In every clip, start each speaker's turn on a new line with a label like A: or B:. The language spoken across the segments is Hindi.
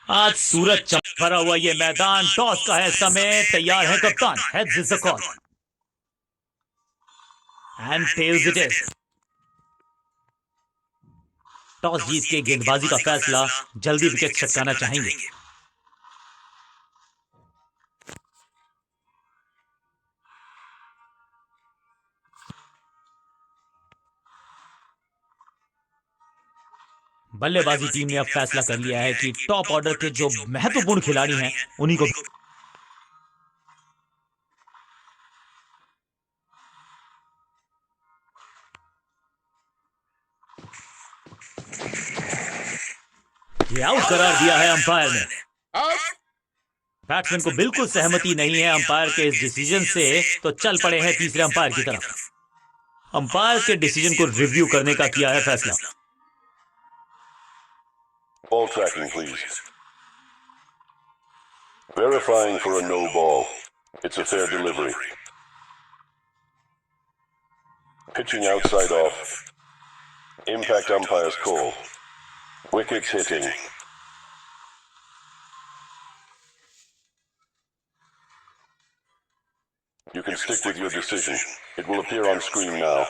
A: आज सूरज चमक भरा हुआ ये मैदान, टॉस का है समय, तैयार है कप्तान, heads is the call and tails it is. Toss जीत के गेंदबाजी का फैसला, जल्दी विकेट छटकाना चाहेंगे। बल्लेबाजी टीम ने अब फैसला कर लिया है कि टॉप ऑर्डर के जो महत्वपूर्ण खिलाड़ी हैं उन्हीं को ये आउट करार दिया है अंपायर ने। बैट्समैन को बिल्कुल सहमति नहीं है अंपायर के इस डिसीजन से, तो चल पड़े हैं तीसरे अंपायर की तरफ। अंपायर के डिसीजन को रिव्यू करने का किया है फैसला।
B: Ball tracking, please. Verifying for a no ball. It's a fair delivery. Pitching outside off. Impact umpire's call. Wickets hitting. You can stick with your decision. It will appear on screen now.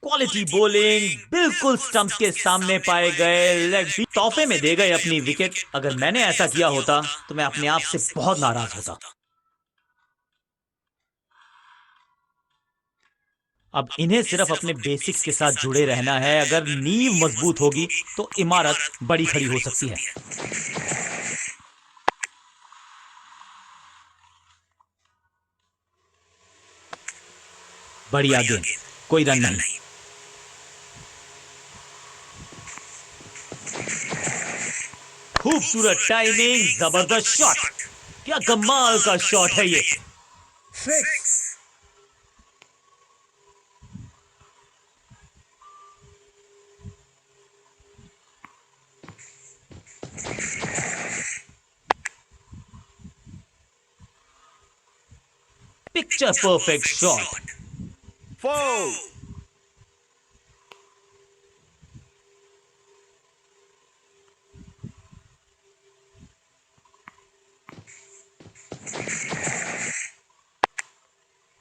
A: Quality bowling बिल्कुल स्टंप के सामने पाए गए, लेग तोहफे में दे गए अपनी विकेट। अगर मैंने ऐसा किया होता तो मैं अपने आप से बहुत नाराज होता। अब इन्हें सिर्फ अपने बेसिक्स के साथ जुड़े रहना है। अगर नींव मजबूत होगी तो इमारत बड़ी खड़ी हो सकती है। बढ़िया गेंद, कोई रन नहीं। खूबसूरत टाइमिंग, जबरदस्त शॉट। क्या कमाल का शॉट है ये। Picture perfect shot. 4।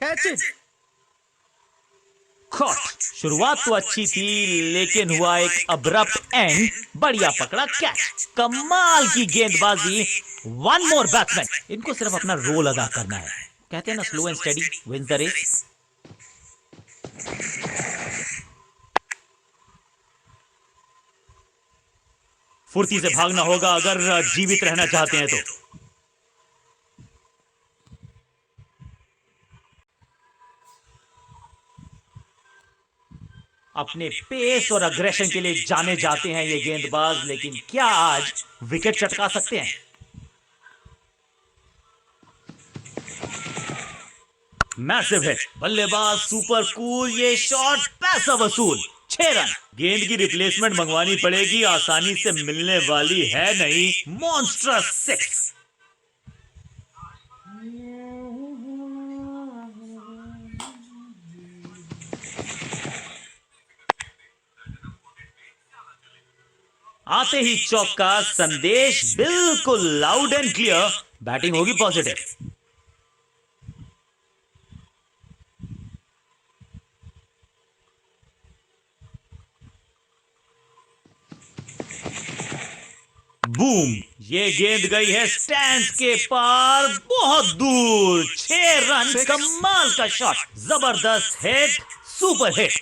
A: Catch it. Caught. शुरुआत तो अच्छी थी लेकिन हुआ एक अब्रप्ट एंड। बढ़िया पकड़ा कैच। कमाल की गेंदबाजी। One more batsman. इनको सिर्फ अपना रोल अदा करना है। कहते हैं ना, slow and steady wins the race. फुर्ती से भागना होगा अगर जीवित रहना चाहते हैं तो। अपने पेस और अग्रेशन के लिए जाने जाते हैं ये गेंदबाज, लेकिन क्या आज विकेट चटका सकते हैं? Massive hit. बल्लेबाज सुपर कूल। ये शॉट पैसा वसूल। 6 रन। गेंद की रिप्लेसमेंट मंगवानी पड़ेगी, आसानी से मिलने वाली है नहीं। मॉन्स्ट्रस 6। आते ही चौका। संदेश बिल्कुल लाउड एंड क्लियर। बैटिंग होगी पॉजिटिव। बूम। ये गेंद गई है स्टैंड्स के पार, बहुत दूर। 6 रन। कमाल का शॉट। जबरदस्त हिट। Super hit.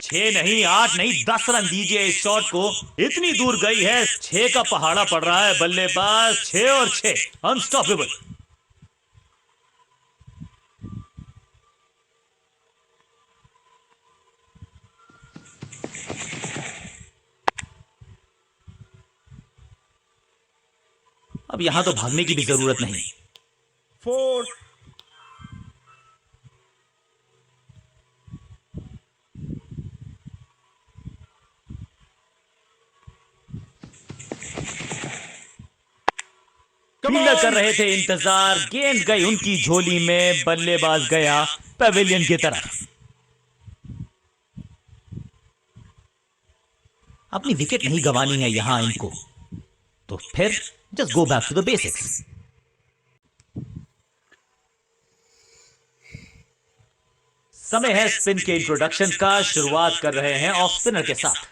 A: 6 नहीं, 8 नहीं, 10 रन दीजिए इस शॉट को। इतनी दूर गई है। 6 का पहाड़ा पड़ रहा है बल्लेबाज। 6 और 6 अनस्टॉपेबल। अब यहां तो भागने की भी जरूरत नहीं। 4। फील्डर कर रहे थे इंतजार। गेंद गई उनकी झोली में। बल्लेबाज गया पवेलियन की तरफ। अपनी विकेट नहीं गंवानी है यहां इनको, तो फिर just go back to the basics. समय है स्पिन के इंट्रोडक्शन का। शुरुआत कर रहे हैं ऑफ स्पिनर के साथ।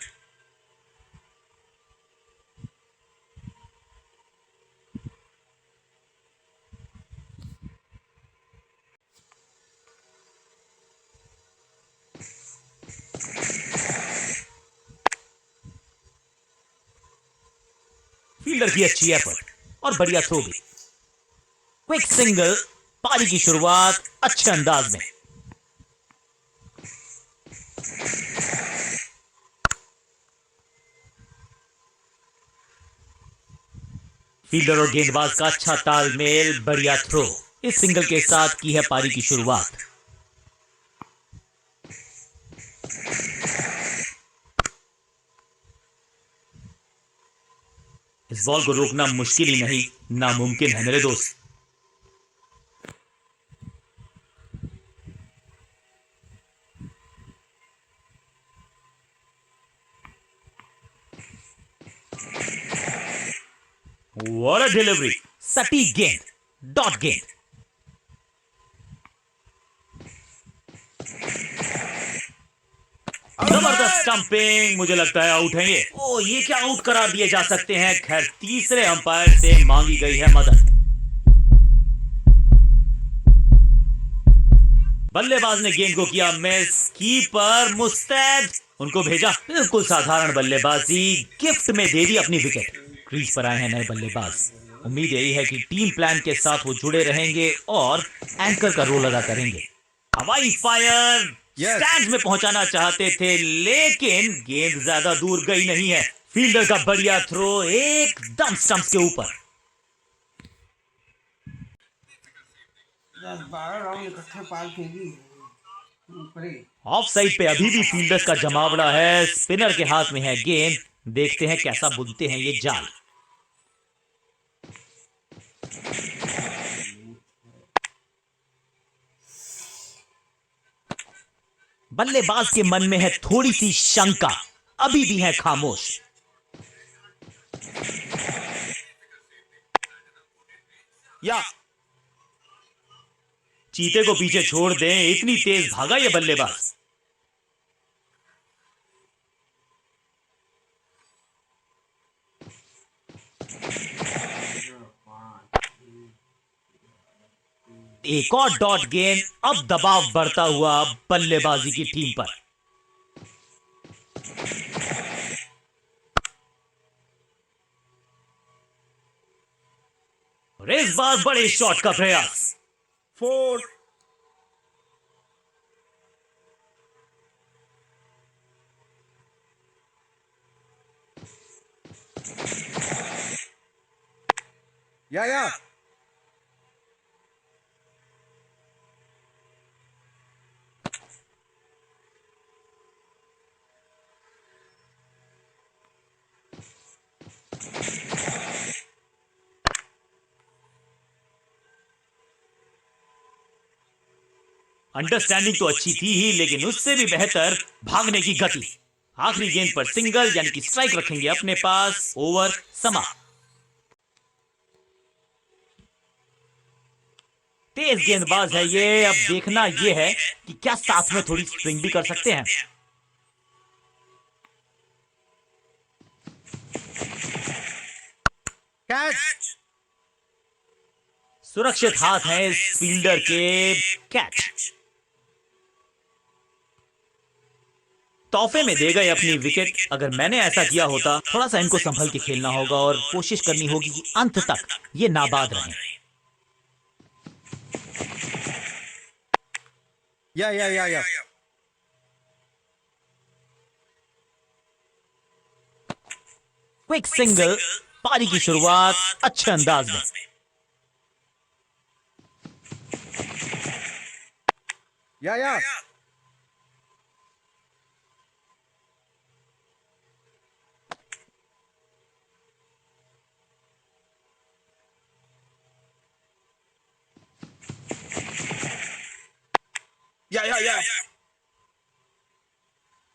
A: फील्डर की अच्छी एफर्ट और बढ़िया थ्रो भी। क्विक सिंगल, पारी की शुरुआत अच्छे अंदाज में। फील्डर और गेंदबाज का अच्छा तालमेल, बढ़िया थ्रो। इस सिंगल के साथ की है पारी की शुरुआत। इस बॉल को रोकना मुश्किल ही नहीं, नामुमकिन है मेरे दोस्त। What a delivery! सटीक गेंद, डॉट गेंद। जबरदस्त स्टंपिंग, मुझे लगता है आउट है ये। ओ, ये क्या आउट करार दिए जा सकते हैं। खैर, तीसरे अंपायर से मांगी गई है मदद। बल्लेबाज ने गेंद को किया मिस। कीपर मुस्तैद, उनको भेजा। बिल्कुल साधारण बल्लेबाजी, गिफ्ट में दे दी अपनी विकेट। क्रीज पर आए हैं नए बल्लेबाज। उम्मीद यही है कि टीम प्लान के साथ वो जुड़े रहेंगे और एंकर का रोल अदा करेंगे। हवाई फायर, स्टैंड्स में पहुंचाना चाहते थे, लेकिन गेंद ज्यादा दूर गई नहीं है। फील्डर का बढ़िया थ्रो एकदम स्टंप्स के ऊपर।
C: 10-12 राउंड इकट्ठे पार खेली ऊपरी।
A: ऑफ साइड पे अभी भी फील्डर्स का जमावड़ा है। स्पिनर के हाथ में है गेंद। देखते हैं कैसा बुनते हैं ये जाल। बल्लेबाज के मन में है थोड़ी सी शंका, अभी भी है खामोश।
C: या
A: चीते को पीछे छोड़ दें, इतनी तेज भागा ये बल्लेबाज। एक और डॉट गेंद। अब दबाव बढ़ता हुआ बल्लेबाजी की टीम पर। और इस बार बड़े शॉट का प्रयास।
C: 4 या
A: अंडरस्टैंडिंग तो अच्छी थी ही, लेकिन उससे भी बेहतर भागने की गति। आखिरी गेंद पर सिंगल यानी कि स्ट्राइक रखेंगे अपने पास। ओवर समाप्त। तेज गेंदबाज है ये। अब देखना ये है कि क्या साथ में थोड़ी स्विंग भी कर सकते हैं।
C: कैच।
A: सुरक्षित हाथ है इस फील्डर के। कैच। तोहफे में दे गए अपनी विकेट। अगर मैंने ऐसा किया होता, थोड़ा सा इनको संभल के खेलना होगा और कोशिश करनी होगी कि अंत तक ये नाबाद रहें।
C: या
A: क्विक सिंगल, पारी की शुरुआत अच्छे अंदाज में।
C: या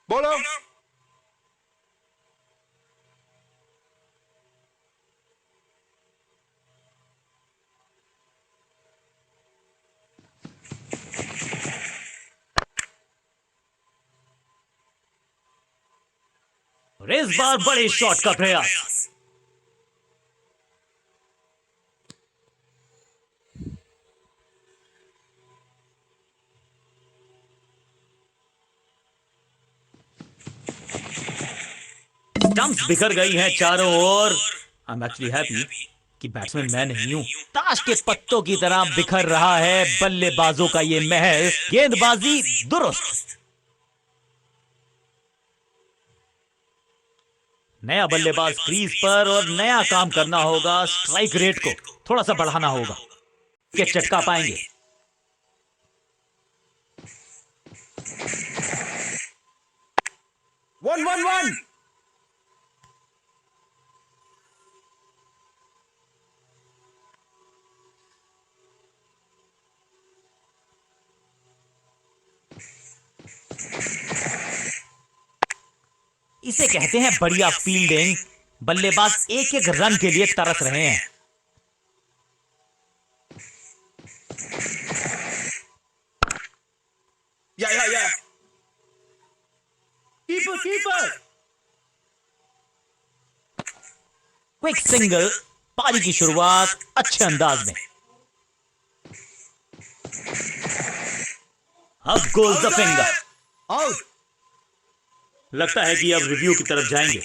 C: बोलो।
A: और इस बार बड़े शॉट का प्रयास। स्टंप्स बिखर गई हैं चारों ओर। आई एम एक्चुअली हैप्पी कि बैट्समैन मैं नहीं हूं। ताश के पत्तों की तरह बिखर रहा है बल्लेबाजों का ये महल। गेंदबाजी दुरुस्त। नया बल्लेबाज क्रीज पर और नया काम करना होगा। स्ट्राइक रेट को थोड़ा सा बढ़ाना होगा कि चटका पाएंगे।
C: One one one.
A: इसे कहते हैं बढ़िया फील्डिंग। बल्लेबाज एक एक रन के लिए तरस रहे हैं।
C: या कीपर कीपर।
A: Quick single. पारी की शुरुआत अच्छे अंदाज में। अब गोल द फिंगर।
C: आउट।
A: लगता है कि अब रिव्यू की तरफ जाएंगे।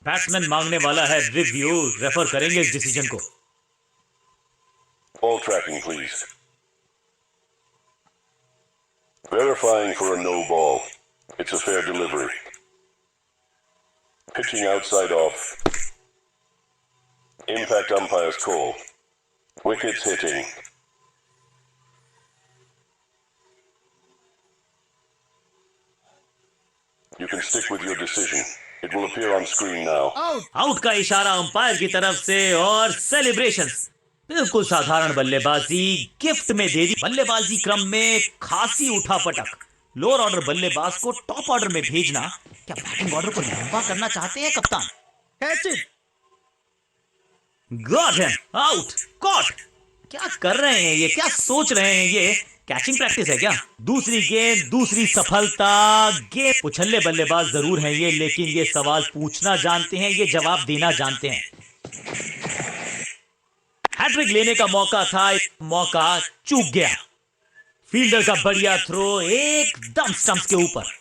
A: बैट्समैन मांगने वाला है रिव्यू। रेफर करेंगे इस डिसीजन को।
B: Ball tracking, please. Verifying for a no ball. It's a fair delivery. Pitching outside off. Impact umpire's call. Wickets hitting. You can stick with your decision. It will appear on screen now.
A: Out का इशारा अंपायर की तरफ से और सेलिब्रेशंस। बिल्कुल साधारण बल्लेबाजी गिफ्ट में दे दी। बल्लेबाजी क्रम में खासी उठापटक। लोअर ऑर्डर बल्लेबाज को टॉप ऑर्डर में भेजना। क्या बैटिंग ऑर्डर को लंबा करना चाहते हैं कप्तान?
C: Catch it.
A: Got him out. Caught. क्या कर रहे हैं ये? क्या सोच रहे हैं ये? कैचिंग प्रैक्टिस है क्या? दूसरी गेंद दूसरी सफलता। गेंद उछल्ले बल्लेबाज जरूर हैं ये, लेकिन ये सवाल पूछना जानते हैं, ये जवाब देना जानते हैं। हैट्रिक लेने का मौका था, मौका चूक गया। फील्डर का बढ़िया थ्रो एकदम स्टंप्स के ऊपर।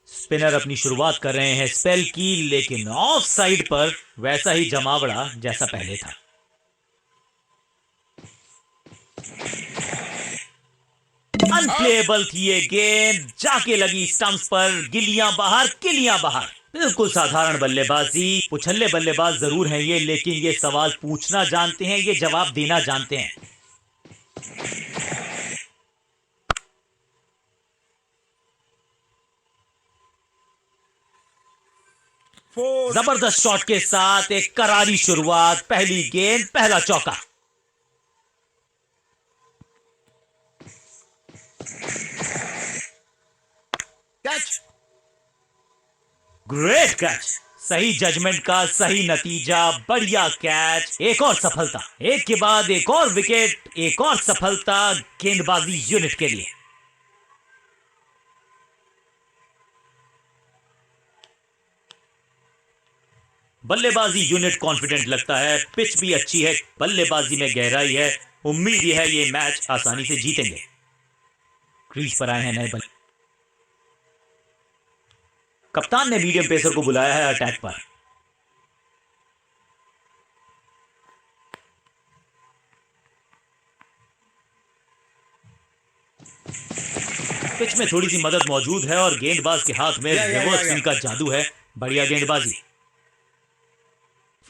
A: स्पिनर अपनी शुरुआत कर रहे हैं स्पेल की, लेकिन ऑफ साइड पर वैसा ही जमावड़ा जैसा पहले था। अनप्लेएबल थी ये गेंद। जाके लगी स्टंप्स पर। गिलियां बाहर किलियां बाहर। बिल्कुल साधारण बल्लेबाजी। उछल्ले बल्लेबाज जरूर हैं ये, लेकिन ये सवाल पूछना जानते हैं, ये जवाब देना जानते हैं। जबरदस्त शॉट के साथ एक करारी शुरुआत। पहली गेंद पहला चौका।
C: कैच।
A: Great catch. सही जजमेंट का सही नतीजा। बढ़िया कैच। एक और सफलता। एक के बाद एक और विकेट। एक और सफलता गेंदबाजी यूनिट के लिए। बल्लेबाजी यूनिट कॉन्फिडेंट लगता है। पिच भी अच्छी है। बल्लेबाजी में गहराई है। उम्मीद यह है ये मैच आसानी से जीतेंगे। क्रीज पर आए हैं नए बल्ले। कप्तान ने मीडियम पेसर को बुलाया है अटैक पर। पिच में थोड़ी सी मदद मौजूद है और गेंदबाज के हाथ में रिवर्स स्विंग का जादू है। बढ़िया गेंदबाजी।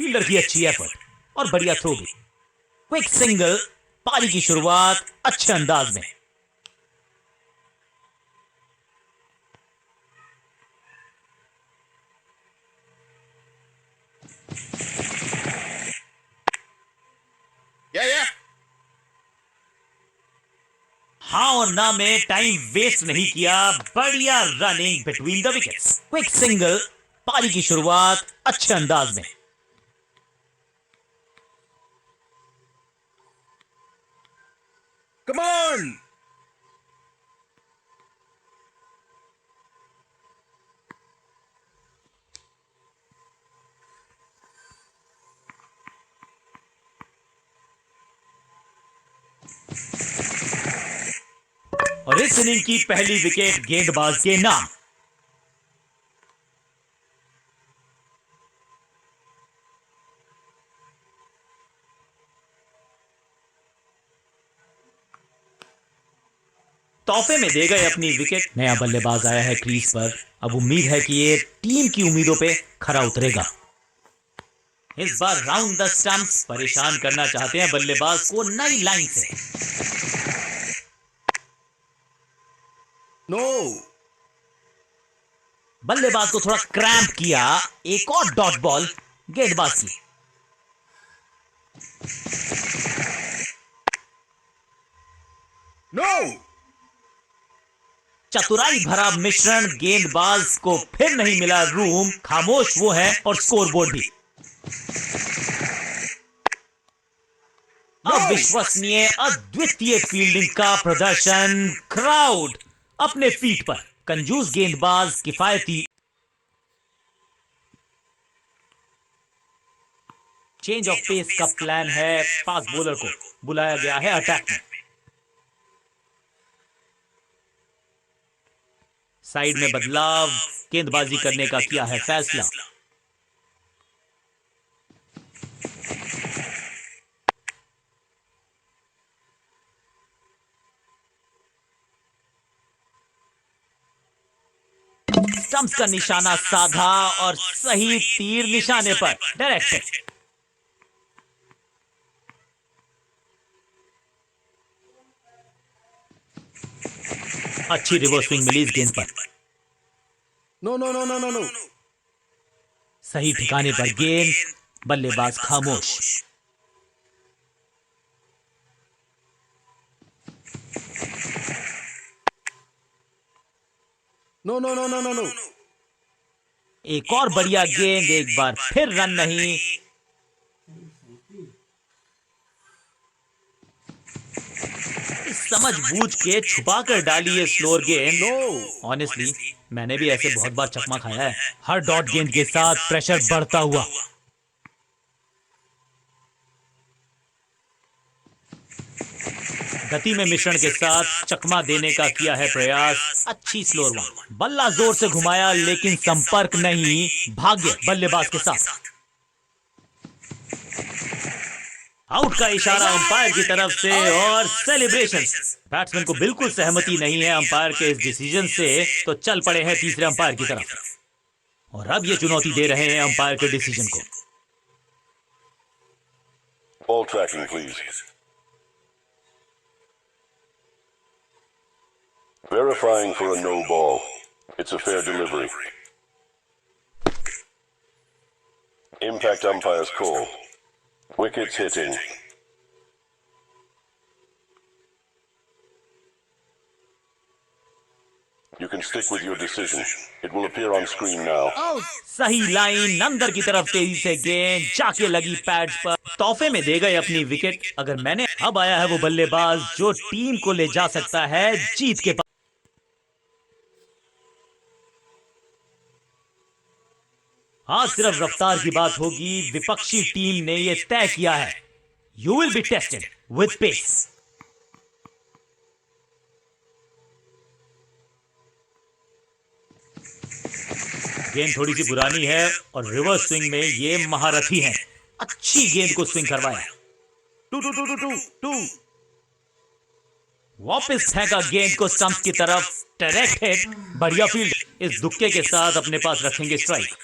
A: फील्डर की अच्छी एफर्ट और बढ़िया थ्रो भी। Quick single. पारी की शुरुआत अच्छे अंदाज में।
C: या
A: हाँ और ना में टाइम वेस्ट नहीं किया। बढ़िया running between the wickets. Quick single. पारी की शुरुआत अच्छे अंदाज में।
D: Come on!
A: और इस इनिंग की पहली विकेट गेंदबाज के नाम। तोहफे में दे गए अपनी विकेट। नया बल्लेबाज आया है क्रीज पर। अब उम्मीद है कि ये टीम की उम्मीदों पे खरा उतरेगा। इस बार राउंड द स्टंप्स परेशान करना चाहते हैं बल्लेबाज को नई लाइन से।
D: No!
A: बल्लेबाज को थोड़ा क्रैम्प किया। एक और डॉट बॉल गेंदबाज की।
D: No!
A: चतुराई भरा मिश्रण। गेंदबाज को फिर नहीं मिला रूम। खामोश वो है और स्कोरबोर्ड भी। अविश्वसनीय अद्वितीय फील्डिंग का प्रदर्शन। क्राउड अपने फीट पर। कंजूस गेंदबाज किफायती। चेंज ऑफ पेस का प्लान है। फास्ट बॉलर को बुलाया गया है अटैक में। साइड में बदलाव। गेंदबाजी करने का किया है फैसला। स्टंप्स का निशाना साधा और सही तीर निशाने पर डायरेक्ट। अच्छी रिवर्स स्विंग मिली इस गेंद पर।
D: No, no, no, no, no, no.
A: सही ठिकाने पर गेंद। बल्लेबाज खामोश।
D: No, no, no, no, no, no.
A: एक और बढ़िया गेंद। एक बार फिर रन नहीं। समझबूझ के छुपा कर डाली है स्लोअर गेंद।
D: No.
A: ऑनेस्टली मैंने भी ऐसे बहुत बार चकमा खाया है। हर डॉट गेंद के साथ प्रेशर बढ़ता हुआ। गति में मिश्रण के साथ चकमा देने का किया है प्रयास। अच्छी स्लोअर वन। बल्ला जोर से घुमाया लेकिन संपर्क नहीं। भाग्य बल्लेबाज के साथ। आउट का इशारा अंपायर की तरफ से और सेलिब्रेशन। बैट्समैन को बिल्कुल सहमति नहीं है अंपायर के इस डिसीजन से, तो चल पड़े हैं तीसरे अंपायर की तरफ और अब ये चुनौती दे रहे हैं अंपायर के डिसीजन को।
B: Ball tracking, please. Verifying for a no ball. It's a fair delivery. Impact umpire's call. Wickets hitting. You can stick with your decision. It will appear on screen now.
A: सही लाइन। अंदर की तरफ तेजी से गेंद जाके लगी पैड्स पर। तोहफे में दे गए अपनी विकेट। अगर मैंने अब आया है वो बल्लेबाज जो टीम को ले जा सकता है जीत के पास। आज सिर्फ रफ्तार की बात होगी। विपक्षी टीम ने यह तय किया है। You will be tested with pace. गेंद थोड़ी सी पुरानी है और रिवर्स स्विंग में ये महारथी हैं। अच्छी गेंद को स्विंग करवाया। Two two two two two two. वापस फेंका गेंद को स्टंप्स की तरफ। Direct hit. बढ़िया फील्ड। इस दुक्के के साथ अपने पास रखेंगे स्ट्राइक।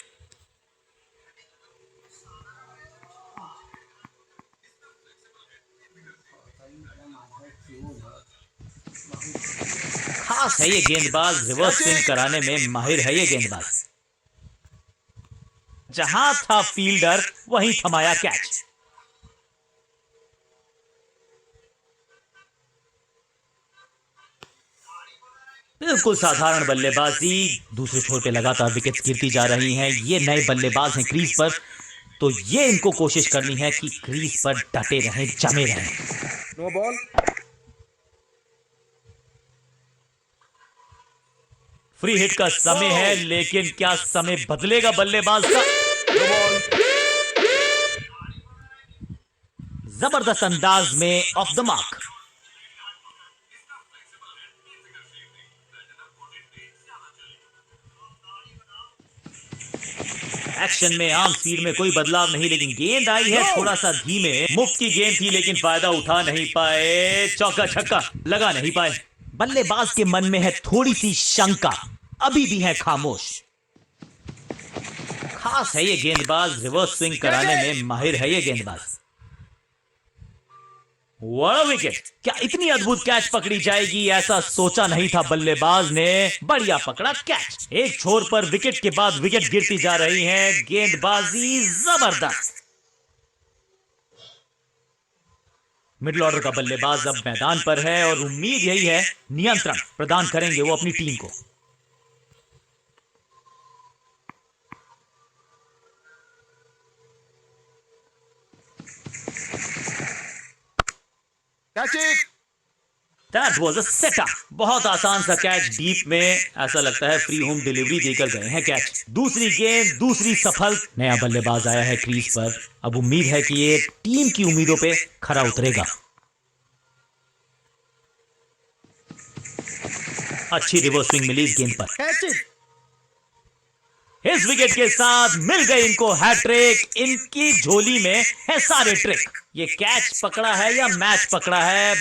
A: खास है ये गेंदबाज। रिवर्स स्विंग कराने में माहिर है ये गेंदबाज। जहां था फील्डर वहीं थमाया कैच। बिल्कुल साधारण बल्लेबाजी। दूसरे छोर पे लगातार विकेट्स गिरती जा रही हैं। ये नए बल्लेबाज हैं क्रीज पर, तो ये इनको कोशिश करनी है कि क्रीज पर डटे रहें, जमे रहें।
D: No ball.
A: फ्री हिट का समय है, लेकिन क्या समय बदलेगा बल्लेबाज का? जबरदस्त अंदाज में ऑफ द मार्क। एक्शन में आर्म स्पीड में कोई बदलाव नहीं, लेकिन गेंद आई है थोड़ा सा धीमे। मुफ्त की गेंद थी, लेकिन फायदा उठा नहीं पाए। चौका छक्का लगा नहीं पाए। बल्लेबाज के मन में है थोड़ी सी शंका, अभी भी है खामोश। खास है ये गेंदबाज, रिवर्स स्विंग कराने में माहिर है ये गेंदबाज। What wicket! क्या इतनी अद्भुत कैच पकड़ी जाएगी, ऐसा सोचा नहीं था बल्लेबाज ने। बढ़िया पकड़ा कैच। एक छोर पर विकेट के बाद विकेट गिरती जा रही है। गेंदबाजी जबरदस्त। मिडिल ऑर्डर का बल्लेबाज अब मैदान पर है और उम्मीद यही है नियंत्रण प्रदान करेंगे वो अपनी टीम को।
D: Catch it!
A: That was a setup. बहुत आसान सा कैच डीप में, ऐसा लगता है फ्री होम डिलीवरी देकर गए हैं कैच। दूसरी गेंद, दूसरी सफल। नया बल्लेबाज आया है क्रीज पर। अब उम्मीद है कि ये टीम की उम्मीदों पे खरा उतरेगा। अच्छी रिवर्स स्विंग मिली इस गेंद पर।
D: Catch it!
A: इस विकेट के साथ मिल गई इनको हैट्रिक। इनकी झोली में है सारे ट्रिक। ये कैच पकड़ा है या मैच पकड़ा है?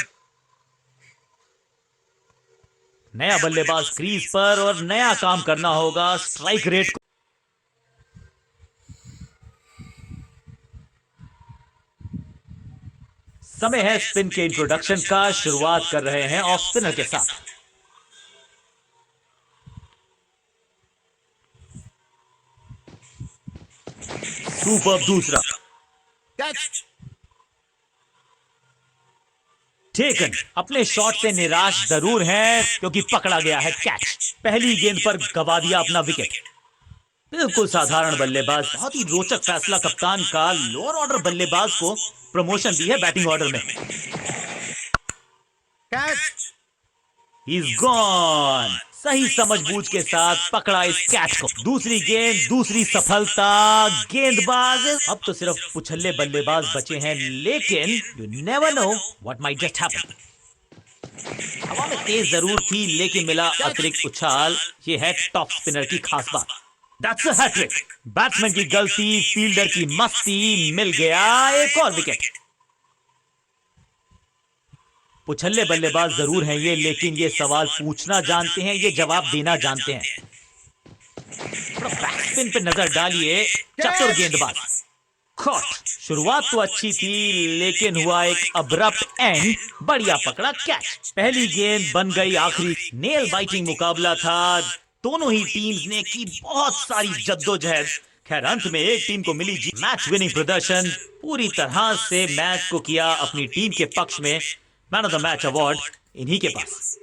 A: नया बल्लेबाज क्रीज पर और नया काम करना होगा स्ट्राइक रेट को। समय है स्पिन के इंट्रोडक्शन का। शुरुआत कर रहे हैं ऑफ स्पिनर के साथ। सुपर दूसरा
D: Catch!
A: टेकन। अपने शॉट से निराश जरूर हैं, क्योंकि पकड़ा गया है कैच। पहली गेंद पर गवा दिया अपना विकेट। बिल्कुल साधारण बल्लेबाज। बहुत ही रोचक फैसला कप्तान का। लोअर ऑर्डर बल्लेबाज को प्रमोशन दी है बैटिंग ऑर्डर में।
D: Catch!
A: He's gone. सही समझबूझ के साथ पकड़ा इस कैच को। दूसरी गेंद, दूसरी सफलता। गेंदबाज अब तो सिर्फ उछल्ले बल्लेबाज बचे हैं, लेकिन you never know what might just happen. हवा में तेज जरूर थी, लेकिन मिला अतिरिक्त उछाल। ये है टॉप स्पिनर की खास बात। That's a hat trick. बैट्समैन की गलती, फील्डर की मस्ती, मिल गया एक और विकेट। उछल्ले बल्लेबाज जरूर हैं ये, लेकिन ये सवाल पूछना जानते हैं, ये जवाब देना जानते हैं। बैकस्पिन पे नजर डालिए। चतुर गेंदबाज। कॉट। शुरुआत तो अच्छी थी, लेकिन हुआ एक अब्रप्ट एंड। बढ़िया पकड़ा कैच। पहली गेंद बन गई आखिरी। नेल बाइटिंग मुकाबला था। दोनों ही टीम्स ने की बहुत सारी जद्दोजहद। खैर अंत में एक टीम को मिली जीत। मैच विनिंग प्रदर्शन। पूरी तरह से मैच को किया अपनी टीम के पक्ष में। Man of the match award इन्हीं के पास।